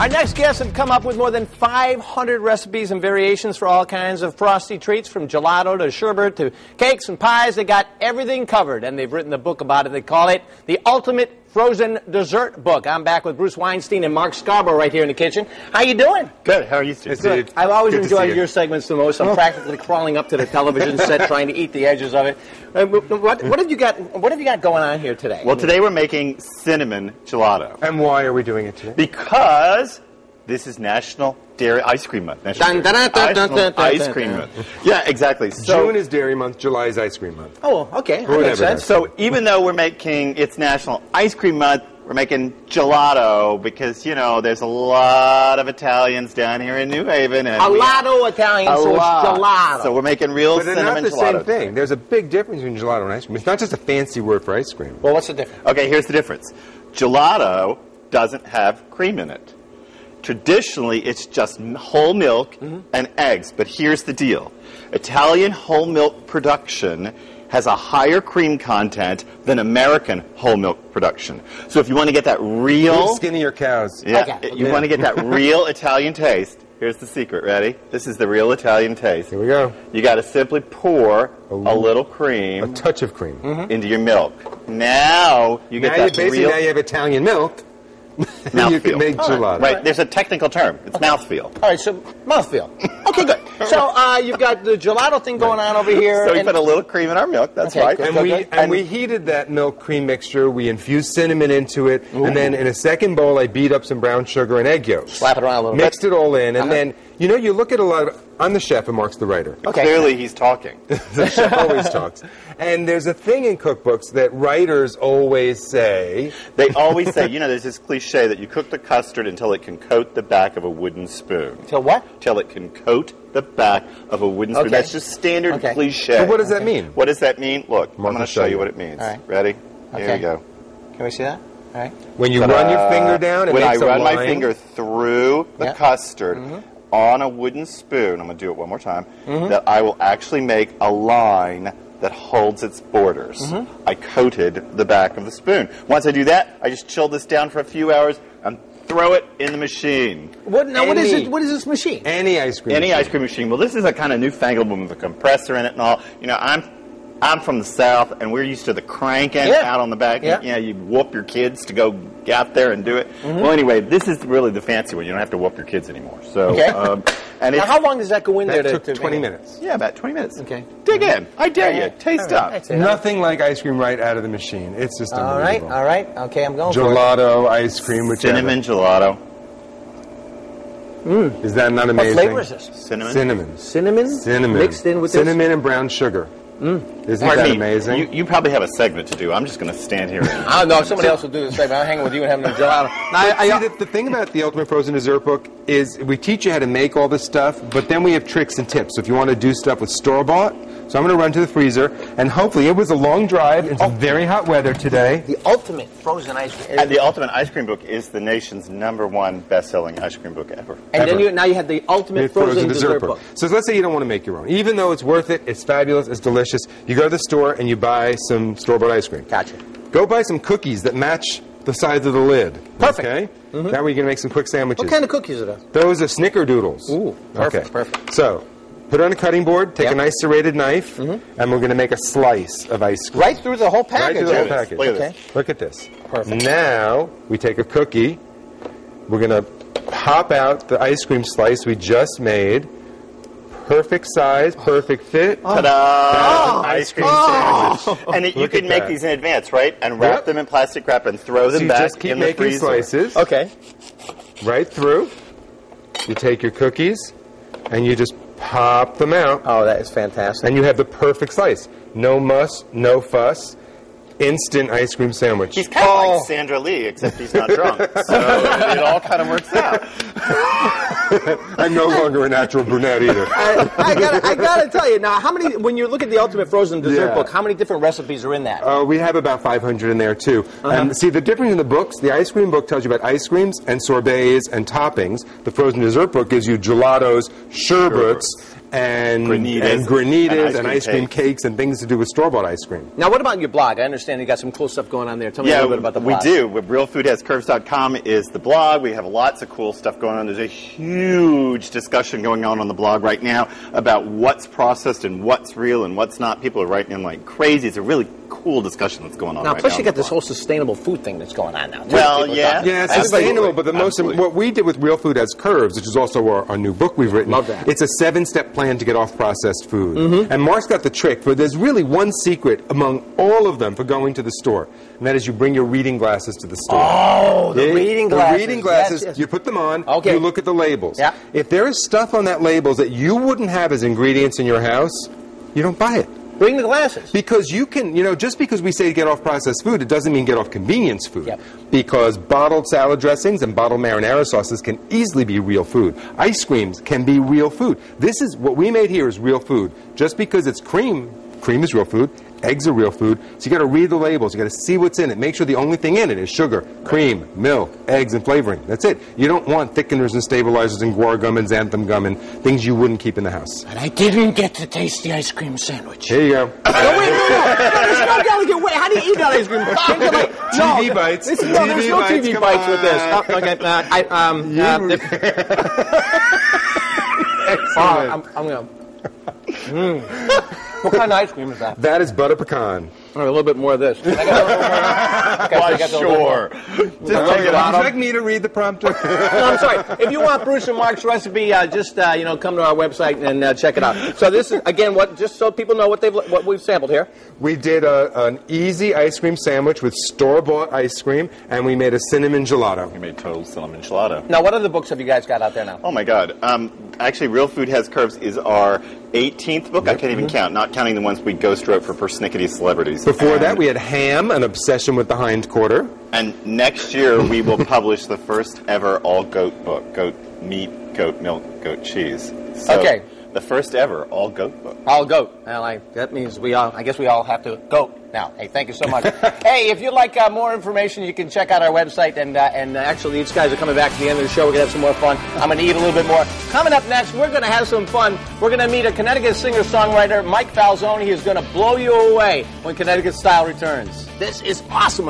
Our next guests have come up with more than 500 recipes and variations for all kinds of frosty treats, from gelato to sherbet to cakes and pies. They got everything covered, and they've written a book about it. They call it The Ultimate Frozen Dessert Book. I'm back with Bruce Weinstein and Mark Scarborough right here in the kitchen. How you doing? Good. How are you, Steve? Good. I've always enjoyed your segments the most. I'm practically crawling up to the television set trying to eat the edges of it. What have you got? What have you got going on here today? Well, today we're making cinnamon gelato. And why are we doing it today? Because this is National Dairy Ice Cream Month. National Ice Cream Month. Yeah, exactly. So, June is Dairy Month, July is Ice Cream Month. Oh, okay. That makes sense. So even though it's National Ice Cream Month, we're making gelato because, you know, there's a lot of Italians down here in New Haven. And Italians, so it's gelato. So we're making real But they're cinnamon not the gelato. same thing. There's a big difference between gelato and ice cream. It's not just a fancy word for ice cream. Well, what's the difference? Okay, here's the difference. Gelato doesn't have cream in it. Traditionally, it's just whole milk and eggs. But here's the deal. Italian whole milk production has a higher cream content than American whole milk production. So if you want to get that real... skinnier cows. Yeah, you want to get that real Italian taste. Here's the secret. Ready? This is the real Italian taste. Here we go. You got to simply pour a little cream... A touch of cream. ...into your milk. Now you get that real... Now you have Italian milk. You can make gelato. Right, there's a technical term. It's mouthfeel. All right, so mouthfeel. Okay, good. So you've got the gelato thing going on over here. So we put a little cream in our milk. That's right. And we heated that milk cream mixture. We infused cinnamon into it. And then in a second bowl, I beat up some brown sugar and egg yolks. Slap it around a little bit. Mixed it all in. And then, you know, you look at a lot of... I'm the chef and Mark's the writer. Okay. Clearly he's talking. The chef always talks. And there's a thing in cookbooks that writers always say... They always say, you know, there's this cliche that you cook the custard until it can coat the back of a wooden spoon. Till what? Till it can coat the back of a wooden spoon. That's just standard cliche. So what does that mean? What does that mean? Look, Mark I'm going to show you what it means. All right. Ready? Here we go. Can we see that? All right. When you run your finger down, it when makes a line. I run my finger through the custard on a wooden spoon, I'm going to do it one more time, that I will actually make a line that holds its borders. I coated the back of the spoon. Once I do that, I just chill this down for a few hours and throw it in the machine. What is it? What is this machine? Any ice cream machine. Any ice cream machine. Well, this is a kind of newfangled one with a compressor in it and all. You know, I'm from the South, and we're used to the cranking out on the back. Yeah. You know, you whoop your kids to go out there and do it. Well, anyway, this is really the fancy one. You don't have to whoop your kids anymore. So, and now, how long does that go in there? That took 20 minutes. Yeah, about 20 minutes. Okay. Dig in. I dare you. Taste up. Nothing like ice cream right out of the machine. It's just unbelievable. All right. Okay, I'm going Gelato, ice cream, whichever. Cinnamon gelato. Is that not amazing? What flavor is this? Cinnamon. Cinnamon mixed in with cinnamon and brown sugar. Isn't that amazing? You probably have a segment to do. I'm just going to stand here. I don't know. Somebody else will do the segment. I'm hanging with you and having a gelato. The thing about the Ultimate Frozen Dessert Book is we teach you how to make all this stuff, but then we have tricks and tips. So if you want to do stuff with store-bought, so I'm going to run to the freezer, and hopefully it was a long drive in some very hot weather today. The Ultimate Frozen Ice Cream. And the Ultimate Ice Cream Book is the nation's #1 best-selling ice cream book ever. And then now you have the Ultimate Frozen Dessert Book. So let's say you don't want to make your own. Even though it's worth it, it's fabulous, it's delicious, you go to the store and you buy some store-bought ice cream. Gotcha. Go buy some cookies that match the size of the lid. Perfect. Okay? Now we're going to make some quick sandwiches. What kind of cookies are those? Those are snickerdoodles. Ooh, perfect. So, put it on a cutting board, take a nice serrated knife, and we're going to make a slice of ice cream. Right through the whole package. Right through the whole package. Look at this. Look at this. Perfect. Now, we take a cookie. We're going to pop out the ice cream slice we just made. Perfect size, perfect fit. Ta-da! Ice cream sandwich. And you can make these in advance, right? And wrap them in plastic wrap and throw them back just keep in the making freezer. slices. Okay. Right through. You take your cookies, and you just pop them out. Oh, that is fantastic. And you have the perfect slice. No muss, no fuss. Instant ice cream sandwich. He's kind of like Sandra Lee, except he's not drunk. So it all kind of works out. I'm no longer a natural brunette either. I gotta tell you now. How many? When you look at the Ultimate Frozen Dessert Book, how many different recipes are in that? We have about 500 in there too. And see, the difference in the books: the ice cream book tells you about ice creams and sorbets and toppings. The Frozen Dessert Book gives you gelatos, sherbets, and Granitas granitas and and ice cream cakes and things to do with store-bought ice cream. Now, what about your blog? I understand you got some cool stuff going on there. Tell me a little bit about the blog. We do. RealFoodHasCurves.com is the blog. We have lots of cool stuff going on. There's a huge discussion going on the blog right now about what's processed and what's real and what's not. People are writing in like crazy. It's a really cool discussion that's going on Now, right plus now you got this whole sustainable food thing that's going on now. Well, yeah. Yeah, it's Absolutely. sustainable, but what we did with Real Food Has Curves, which is also our new book we've written, Love that. it's a 7-step plan to get off processed food. And Mark's got the trick, but there's really one secret among all of them for going to the store, and that is you bring your reading glasses to the store. Oh, the reading glasses. The reading glasses, Yes. you put them on, Okay. you look at the labels. Yeah. If there is stuff on that labels that you wouldn't have as ingredients in your house, you don't buy it. Bring the glasses. Because you can, just because we say get off processed food, it doesn't mean get off convenience food. Yep. Because bottled salad dressings and bottled marinara sauces can easily be real food. Ice creams can be real food. This is, what we made here is real food. Just because it's cream is real food. Eggs are real food. So you got to read the labels. You got to see what's in it. Make sure the only thing in it is sugar, cream, milk, eggs, and flavoring. That's it. You don't want thickeners and stabilizers and guar gum and xanthan gum and things you wouldn't keep in the house. And I didn't get to taste the ice cream sandwich. Here you go. No, wait, no. There's no delicate way. How do you eat that ice cream? TV bites. There's no TV come bites with on. this. Oh, okay. I'm going to... What kind of ice cream is that? That is butter pecan. A little bit more of this. Can I get a little more? Okay, so I got a little bit more. Just take it Would you like me to read the prompter? No, I'm sorry. If you want Bruce and Mark's recipe, just come to our website and check it out. So this is again just so people know what we've sampled here. We did an easy ice cream sandwich with store-bought ice cream, and we made a cinnamon gelato. We made total cinnamon gelato. Now, what other books have you guys got out there now? Oh my God! Actually, Real Food Has Curves is our 18th book. I can't even count, not counting the ones we ghost wrote for persnickety celebrities. Before that, we had Ham, an obsession with the hind quarter. And next year, we will publish the first ever all-goat book. Goat meat, goat milk, goat cheese. So, Okay. The first ever all-goat book. I'll go. Well, that means I guess we all have to go now. Hey, thank you so much. Hey, if you'd like more information, you can check out our website. And actually, these guys are coming back at the end of the show. We're going to have some more fun. I'm going to eat a little bit more. Coming up next, we're going to have some fun. We're going to meet a Connecticut singer-songwriter, Mike Falzone. He is going to blow you away when Connecticut Style returns. This is awesome.